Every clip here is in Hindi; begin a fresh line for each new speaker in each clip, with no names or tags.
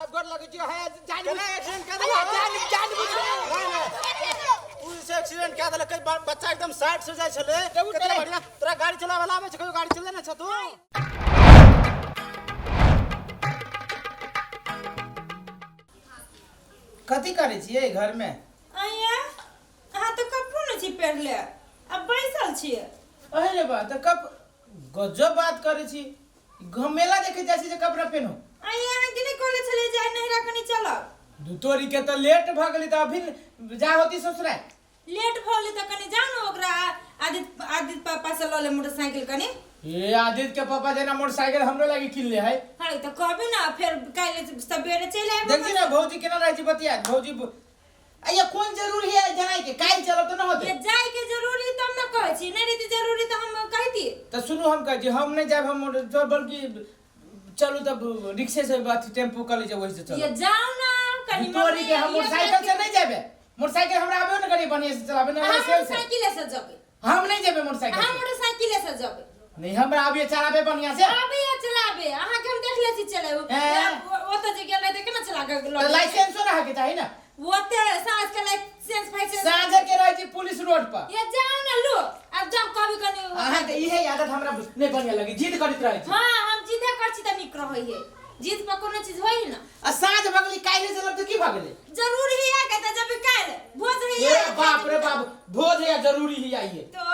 गोर लगे जो है जान एक्सीडेंट कर दिया जान पुलिस एक्सीडेंट कर दिया कई बच्चा एकदम साइड से जाय छले कितना बढ़िया तोरा गाड़ी चलावे वाला आवे छ कहियो गाड़ी चले ना छ तू कथि करे छिए घर में
आया हां तो कपड़ो न छी पहरले अब बैसल छिए
अरे बा त कब गजब बात करे छी घमेला देखे जासी जे कपड़ा पहनो
आया कि नहीं कॉलेज चले जाए नहीं राखनी चलो
दुतोरी के त लेट भ गेली त अभी जा होती ससुराल
लेट भले त कनी जानो ओकरा आदित पापा से लले मोटरसाइकिल कनी
ये आदित के पापा जना मोटरसाइकिल हमरो लागि किन ले है
हां त कहबे ना फिर काले सवेरे चले आबो
देखी ना भौजी केना रहै छी बतिया भौजी अया कोन जरूरी है जनाई के काई चलब त न होते
ये जाय के जरूरी तब न कहै छी नहीं रीति जरूरी त हम कहती
त सुनु हम कहै छी हम नहीं जाब हम तो बल्कि चलू तब रिक्शे से बात टेम्पो कर लीजिए वही से चलो
ये जाओ ना कनी
तोरी के हम मोटरसाइकिल से नहीं जाबे मोटरसाइकिल हमरा आबे न करी बढ़िया से चलाबे ना
मोटरसाइकिल से जाबे
हम नहीं जाबे मोटरसाइकिल
हम मोटरसाइकिल से जाबे
नहीं हमरा आबे चलाबे बढ़िया से
आबे चलाबे अहाँ के हम देख ले छी चले ओ त जे गेल नहीं त केना चला के
लाइसेंस रहा के चाहिए ना
वो ते साँझ के लाइसेंस फाइसेंस
साँझ के रह जी पुलिस रोड पर
ये जाओ ना लो अब जब कभी कनी
अहाँ के इहे आदत हमरा नहीं बढ़िया लगी जिद करत रहे छी
हां हम जिद कर छी त निक रहै है जिद पर कोनो चीज होई ना
आ साँझ भगली काइले चलब त की भगले
जरूरी है के त जब काल भोज है
ये बाप रे बाप भोज है जरूरी ही आइए
तो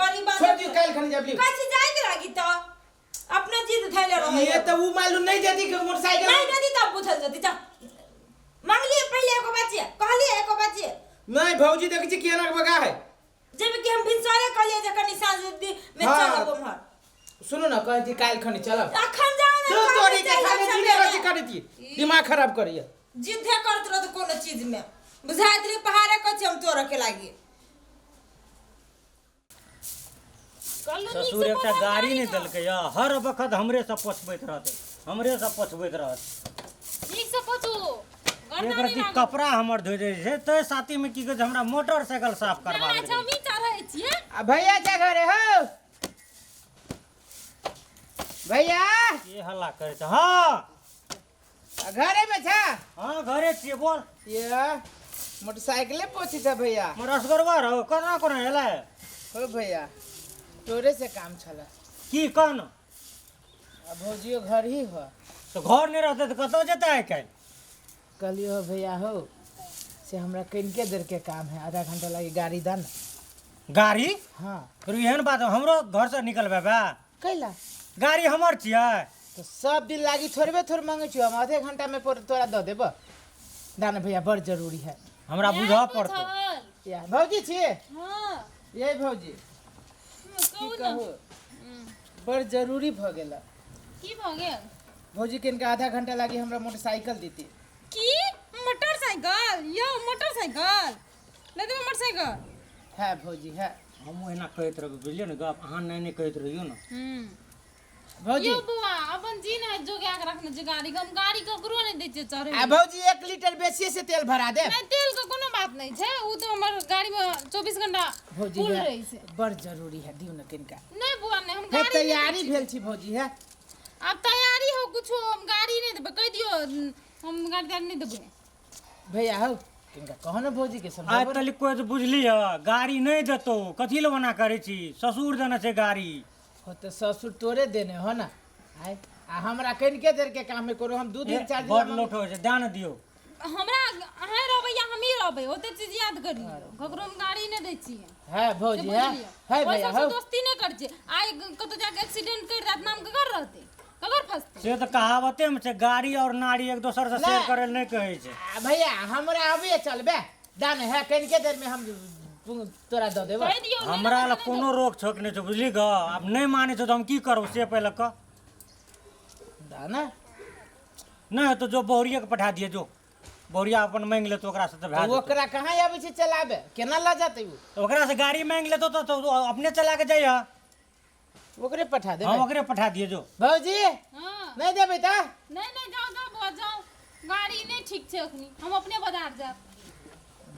बड़ी बात
छोड़ दियो काल खन जब
कछि जाय के लागी त अपना जिद धैले रहै
ये त उ मालूम नहीं देती कि मोटरसाइकिल
नहीं देती तब बुझल जती जा मांगली पहले एको बच्चे कहली एको बच्चे
नहीं भौजी देख छी केना के बगा है
जब कि हम भिनसारे कहलिए जे कनी साँझ में चलब हमर
सुनो ना कहती काल खनी चलब
अखन जाओ ना
तो तोरी के खाली जिने रजी कर दी दिमाग खराब करिए
जिद्धे करत रह कोनो चीज में बुझाइत रे पहाड़े कछ हम तोर के लागी
ससुर एकटा गाड़ी नहीं देलकै या हर वक्त हमरे सब पछबैत रहत
ठीक से पछू
एकर की कपड़ा हमर धोइ दे छै तै साथी में की कहै छै हमरा मोटरसाइकिल साफ करबा दे
जमी चढ़ै छियै
आ भैया क्या करे हो भैया
ये हल्ला करे छै हां
घरे में छा
हां घरे छियै बोल
ये मोटरसाइकिल पोछी था भैया
मोर असगरवा रहो कना कोना हेला
हो भैया तोरे से काम छला
की कन
अब भौजियो घर ही हो
तो घर नहीं रहते तो कतौ जेतै आइ काल्हि
कहलियो भैया हो से हमरा कनिके देर के काम है आधा घंटा लगी गाड़ी दन
गाड़ी
हाँ
फिर एहन बात हमरो घर से निकलबे बा
कैला
गाड़ी हमर छियै
तो सब दिन लागी थोड़े मांगे छियो हम आधे घंटा में तोरा दे देब दाना भैया बड़ जरूरी है
हमरा बुझा पड़तो
या भौजी छिए
हां
ये भौजी की कहू बड़ जरूरी भ गेला
की भ गेल
भौजी के इनका आधा घंटा लगी हमरा मोटरसाइकिल देती
की मोटरसाइकिल यो मोटरसाइकिल ले दे मोटरसाइकिल
है भौजी है
हम एना कहैत रहब बुझलियै ने गप अहाँ नहीं कहैत रहियो ना
भौजी
यो बुआ अपन जी ने जोगा के रखने जे गाड़ी हम गाड़ी ककरो नहीं दै छियै चढ़े
आ भौजी 1 लीटर बेसी से तेल भरा दे
नहीं तेल के कोनो बात नहीं छै उ तो हमर गाड़ी में 24 घंटा
भौजी
फुल
है
रही छै
बड़ जरूरी है दियो न किनका
नहीं बुआ नहीं हम
है
गाड़ी
तैयारी भेल छी भौजी है
अब तैयारी हो कुछो हम गाड़ी नहीं देबे कह दियो हम गाड़ी नहीं देबे
भैया हो किनका कहो न भौजी के
आइ
समझाबो
तली कोइ तो बुझलियै गाड़ी नहीं देतो कथी ले मना करे छी ससुर देने छै गाड़ी
हो तो ससुर तोरे देने हो ना आय आ हमरा कनिके देर के काम में करो हम 2 दिन 4 दिन
बड़ लोट हो छै ध्यान दियो
हमरा अहाँ रहबै या हम ही रहबै ओते चीज याद करी ककरो हम गाड़ी नहीं दै छियै
है भौजी है भैया हो
दोस्ती नहीं कर छै आइ कतो जाके एक्सीडेंट कर रात नाम ककर रहते ककर फंसते
से तो कहावते में छै गाड़ी और नारी एक दोसर से शेयर करे नहीं कहै छै
भैया हमरा अभी चलबे दान है कनिके देर में हम तोरा दे देबो
कह दियो
हमरा ला कोनो रोक छोक नहीं छै बुझली ग अब नहीं माने छै तो हम की करब से पहले क
दाना
नहीं तो जो बोरिया के पठा दिए जो बोरिया अपन मांग ले तो ओकरा से तो भा जेतौ।
ओकरा कहाँ आबै छै चलाबे केना ला जाते उ
तो ओकरा से गाड़ी मांग लेतो तो अपने चला के जाइए
ओकरे पठा देबे
हम ओकरे पठा दिए जो
भौजी
हां
नहीं देबे त
नहीं जाओ बुआ जाओ गाड़ी नहीं ठीक छै अखनी हम अपने बाजार जाब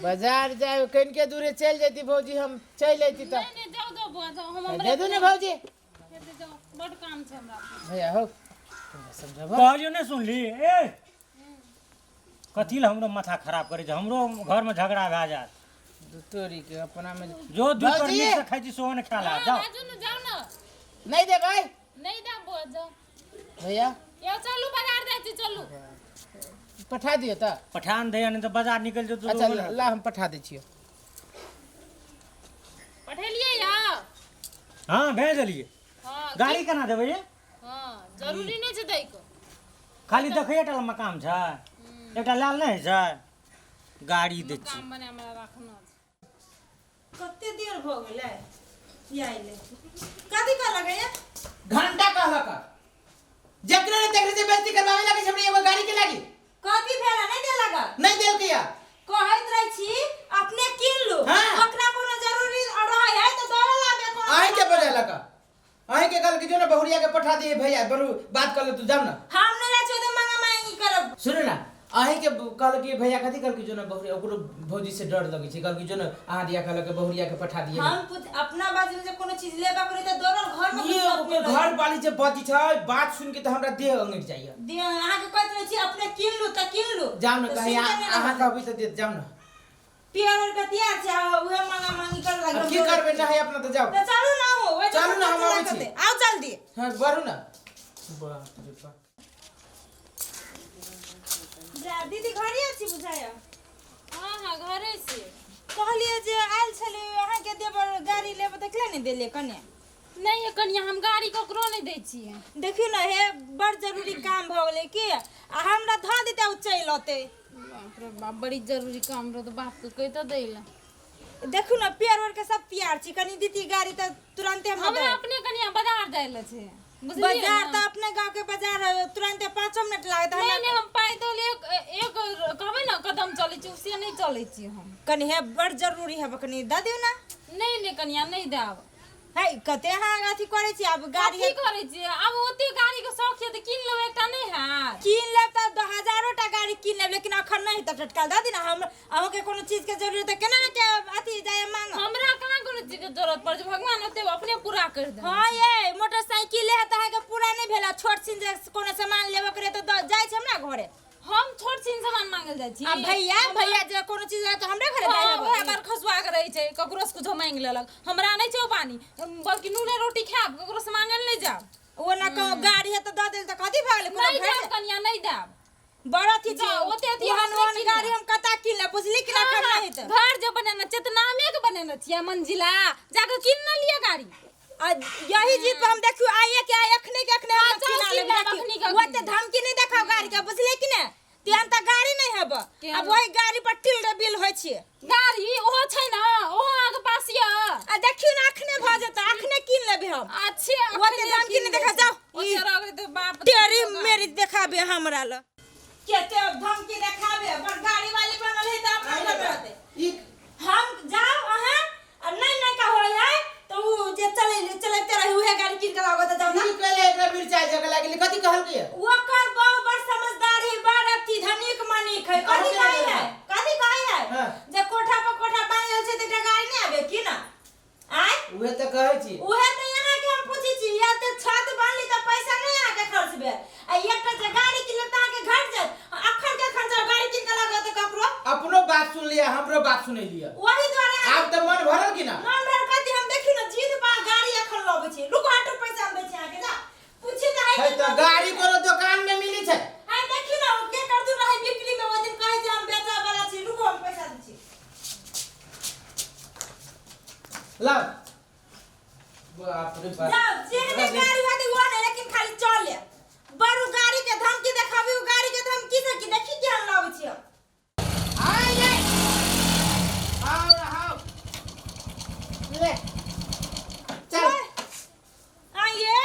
बाजार जाए कनिके दूरे चल जेती भौजी हम चल अइती त
नहीं जाओ बुआ जाओ हम
दे दू ने भौजी
जाओ बड़ काम छै हमरा
भैया हो समझाबो
कहलियो नहीं सुनली ए कथी ला हमरो माथा खराब करे छै हमरो घर में झगड़ा भए जात
तोरी के अपना में
जो दू पर
बाबूजी!
नीक से खाइ छी सोहो ने खा ला जाओ
राजू न जाओ ना
नहीं दे भाई
नहीं दा बुआ जाओ
भैया
यो चलू बाजार जाइ छी चलू
पठा दियो त
पठान दे नहीं तो बाजार निकल जो तो
अच्छा ला हम पठा दै छियो
पठेलिए या
हां भेज देलिए
हां
गाड़ी केना देबै ये
हां जरूरी नहीं छै दै को
खाली देखै टा मकाम छै एकटा लाल नहीं छै गाड़ी दे छी
काम बने हमरा राखना
कते देर भ गेलै आइले कथी कर लगे या
घंटा कहला का जकरे ने तकरे से बेइज्जती करवावे लागे छै हमरे एगो गाड़ी के लागी
कथी भेला नहीं दे लगा
नहीं देल किया
कहैत रही छी अपने किन लो
हाँ।
ओकरा कोनो जरूरी रहे है तो दौड़ लागे कोनो
आही के बजेला का आही के कल के जो ना बहुरिया के पठा दिए भैया बरू बात कर ले तू जाओ ना
हम नहीं जाछो तो मांगा मांगी करब
सुन ना आही के कल के भैया कथी कल के जो ना बहुरिया ओकरो भौजी से डर लगे छै कल के जो ना आहा दिया कल के बहुरिया के पठा दिए
हम कुछ अपना बाजू में जे कोनो चीज लेबा करी तो दौड़ल घर में
ये ओकर घर वाली जे बती छै बात सुन के तो हमरा देह अंगिर जाइए
दे अहाँ के कहत रही छी अपने किन लो त किन लो
जाओ ना कहीं आहा कहबी त दे जाओ ना
पियर के तैयार छै उहे मांगा मांगी कर
अब
लागे
की करबे ना है अपना तो जाओ
तो चलू ना हो ओए
चलू ना, हम आबै छी।
आओ जल्दी
हां बरू ना बाप रे बाप
दीदी घरे अछि बुझाया
हां हां घरे से
कहलिए जे आइल छले अहाँ के देवर गाड़ी लेब देखले नहीं देले कने
नहीं ये कन्या हम गाड़ी ककरो नहीं दै छियै
देखियो ना हे बड़ जरूरी काम भ गेले की आ हमरा ध देते उ चल अते
बाप रे बाप बड़ी जरूरी काम रो तो बाप के कह तो दैला
देखियो ना प्यार के सब प्यार छी कनी दीदी गाड़ी त तुरंते हम
हमरा अपने कन्या बाजार जाइला छै बुझलिए
बाजार त अपने गांव के बाजार है तुरंते 5 मिनट लागत
नहीं नहीं हम पैदल एक कहबै ना कदम चलै छी उसे नहीं चलै छी हम
कनी हे बड़ जरूरी है कनी द दियो ना
नहीं नहीं कन्या नहीं देब
है कते हां अथी करे छी अब गाड़ी
गाड़ी करे छी अब ओते गाड़ी के शौक छै त किन लेब एकटा नहीं है
किन लेब त हजारों टा गाड़ी किन लेब लेकिन अखन नहीं त टटकाल द दी ना हम अहो के कोनो चीज के जरूरत है केना के अथी जाय मांग
हमरा कहां कोनो चीज के जरूरत पड़ छै भगवान ओते अपने पूरा कर दे
हां ये मोटरसाइकिल है त के पूरा नहीं भेला छोट छिन जे कोनो सामान लेबे करे त जाय छै हमरा घरे
हम छोट छिन सामान मांगल जाइ छी
आ भैया जे कोनो चीज है तो हमरे घरे जाय
हाँ,
है
वह बार खसुआ के रही छै ककरो से कुछो मांग लेलक हमरा नहीं छै पानी बल्कि नूने रोटी खाब ककरो से मांगल नहीं जाब
वो ना कहो गाड़ी है तो द देल त कथी भ गेले कोनो
नहीं
घर
देब कन्या नहीं देब
बड़ा थी
जा, ओते अथी हम
ओहन
नहीं
गाड़ी हम कता किन ले बुझली कि ना
हाँ,
खन
हाँ,
नहीं त
घर जो बनेना चेतनामे के बनेना छिया मंजिला जाके किन न लिया गाड़ी
आ यही चीज पे हम देखियो आए के अखने
हाँ,
हम
चल
किना
किन
ले
लेब, अखनी का
वो
किन
ते
लेब।
धमकी नहीं देखाओ गाड़ी का बुझले कि ना तिहन त गाड़ी नहीं हब
केहन?
अब वही गाड़ी पर टिल्ड बिल होय छै
गाड़ी ओहो छै ना ओहो आगे पास या
आ देखियो ना अखने भ जता अखने किन लेबे हम
अच्छे
वो ते धमकी नहीं देखा जाओ
ओते रगड़े तो बाप
तेरी मेरी देखाबे हमरा ल केते धमकी देखाबे पर गाड़ी वाली बनल है त अपना घर रहते
ई
हम जाओ अहाँ आ नहीं का होय है तो उ जे चलते रही उहे गाड़ी किन के लागत जाओ ना
ई कहले एकरा मिर्चाई जगह लागिले कथी कहल के
ओकर बहुत बड़ समझदार है बड़ अथी धनिक मनिक है कथी कहै है
हाँ।
जे कोठा पर कोठा बांधल छै त गाड़ी नहीं आबे की ना आय
उहे त कहै छी
उहे त यहाँ के हम पूछी छी या त छत बांधली त पैसा नहीं आके खर्च बे आ एकटा जे गाड़ी किन लेता के घट जात अखन के खर्चा गाड़ी किन के लागत ककरो
अपनो बात सुन लिया हमरो बात सुनै लिया
वही द्वारा
आब त मन भरल कि ना
मन भर कथी हम देखी ना जीत पा गाड़ी अखन लबे छी रुको ऑटो पैसा हम बेचे आके जा पूछी त
है त गाड़ी कोनो दुकान में मिली छै
हाय देखी ना के कर दू रहे बिक्री में वो दिन कहे जे हम बेचा वाला छी रुको हम पैसा दै छी
ला बाप रे बाप
जाओ जेहने गाड़ी होती वो नहीं लेकिन खाली चल ले बड़ू गाड़ी के धमकी देखाबी उ गाड़ी के धमकी से की देखी के हम लाबै छी
आय ले आओ ले चल
आइए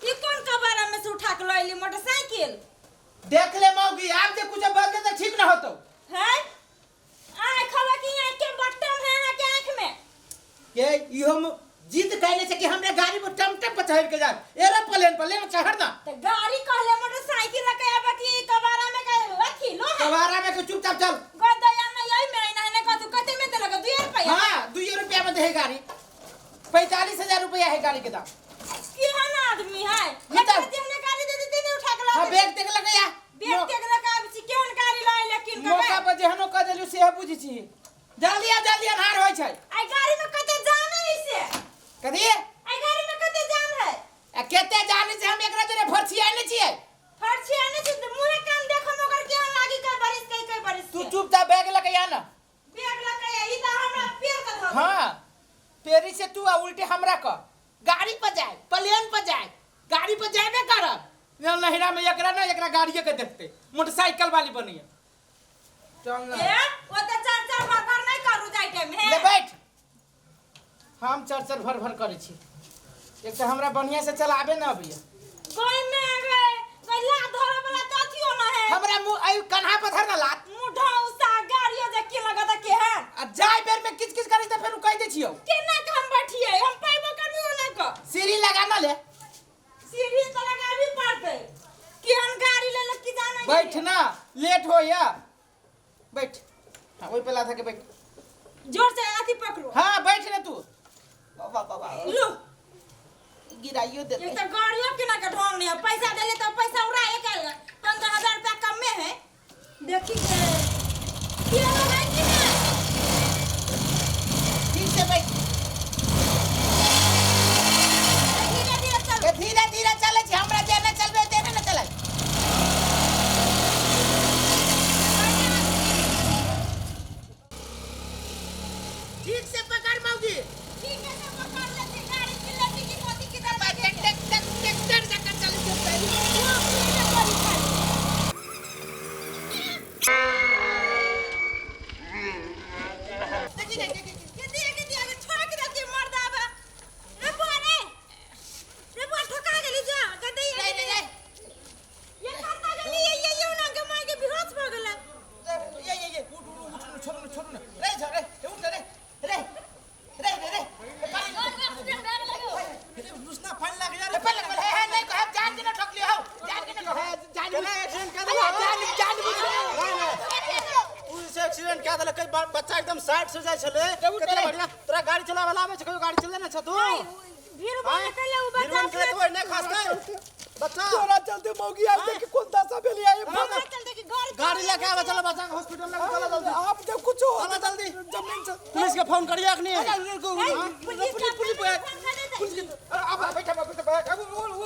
ई कौन कबाड़ा में से उठा के लइली मोटरसाइकिल
देख ले मौगी आप जे कुछ बोल दे त ठीक ना होतो
है आय खबर की आंख के बटन है आंख के आंख में
के ई हम जिद कहले छै कि हमरे गाड़ी में टमटम पर चढ़ के जा एरोप्लेन पर लेना चढ़ ना
तो गाड़ी कहले मोटरसाइकिल लगे अब की कबाड़ा में का अथी लो है
कबारा में के चुपचाप चल
गदया में यही में नहीं कहतु कते में देलक 2 रुपया
हां 2 रुपया में दे गाड़ी 45,000 रुपया है गाड़ी के दाम
केहन आदमी है
निकल।
हमने गाड़ी दे देती नहीं उठा के ला
हां बैग देख लगे या
बैग के लगा अब छी केहन गाड़ी लाए ले
बुझी छी जल्दी अन्हार होइ छै
आई गाड़ी में कते जान है इसे
कथी
आई गाड़ी में कते जान है
आ केते जाने से हम एकरा जरे फरछिया नै छियै
फरछी आने से मुंह कान देखो मगर के लागी कई बारिश
तू चुपचाप बैग लेके आ ना
बैग लगे ई त हमरा पैर का धो
हां पेरी से तू आ उल्टे हमरा क गाड़ी पर जाए प्लेन पर जाए गाड़ी पर जाबे करब नहिरा में एकरा गाड़िए के देखते मोटरसाइकिल वाली बनिए चल ना
ए ओ त चार भर नहीं करू जाय टाइम है
ले बैठ हम चर भर करे छी एक तो हमरा बढ़िया से चलाबे ना अबिया
कोई में आ गए गला धरे वाला कथियो ना है
हमरा मुंह आई कन्हा पर धर ना लात
मुंह उसा गाड़ियो जे के लगता के है
आ जाय बेर में किच करे त फेर कह दे छियो
केना के हम बैठिए हम पाइबो करबो ना को
सीढ़ी लगा ना ले
सीढ़ी तो लगाबी पड़ते कि हम गाड़ी ले की जाना
बैठ ना लेट हो या बैठ हां ओइ पे लाथा के बैठ
जोर से अथी पकड़ो
हां बैठ ना तू बाबा
लो
गिराइयो दे
एक तो गाड़ियों के ना के ढोंग नहीं है पैसा देले तो पैसा उड़ा एक 15,000 रुपया कम में है देखी के ये है कि ना
ठीक से बैठ धीरे चले छी हमरा जेने चलबे तेने न चले ठीक से पकड़ मौगी
ठीक है सब पकड़ लेते गाड़ी की लेती की मोती की दबा
ट्रैक्टर जकर चले छै पहले
एक्सीडेंट क्या देले कई बच्चा एकदम साइड से जाय छले कितना बढ़िया तोरा गाड़ी चलावे वाला आवे छै कोई गाड़ी चले ना छ तू तो ने खास कर बच्चा
तोरा चलते मौगी आ के कौन दशा भेली आई
गाड़ी लेके आवे चलो बच्चा के हॉस्पिटल लेके चलो जल्दी
आप जब कुछ हो
चलो जल्दी
जमीन से
पुलिस के फोन करिए अखनी
पुलिस अब बैठा उठा जल्दी मौगी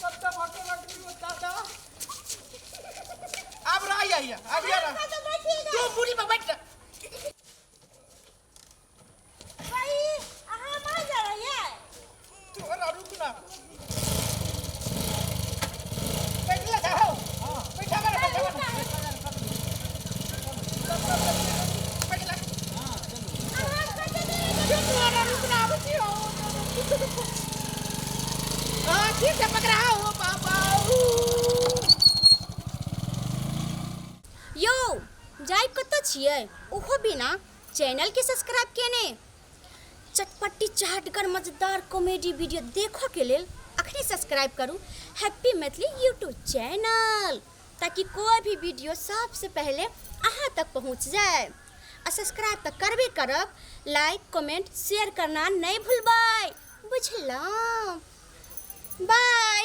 कत्ता भागे रखनी हो दादा अब रही आई अब ये तू पूरी पे बैठ
भाई आहा मार जा रही है
तू और रुक ना बैठ ले जाओ हां बैठा मेरे बैठ ले हां चलो तू और रुक ना बच्ची हो हां ठीक है पकड़ा हो बाबा
यो जाय कत छियै ओहो बिना चैनल के सब्सक्राइब केने चटपटी चाहटगर मजेदार कॉमेडी वीडियो देखो के लेल अखनी सब्सक्राइब करू हैप्पी मैथिली यूट्यूब चैनल ताकि कोई भी वीडियो सबसे पहले अहाँ तक पहुँच जाए आ सब्सक्राइब तो करबे करब लाइक कमेंट शेयर करना नहीं भूलबै बुझलौ बाय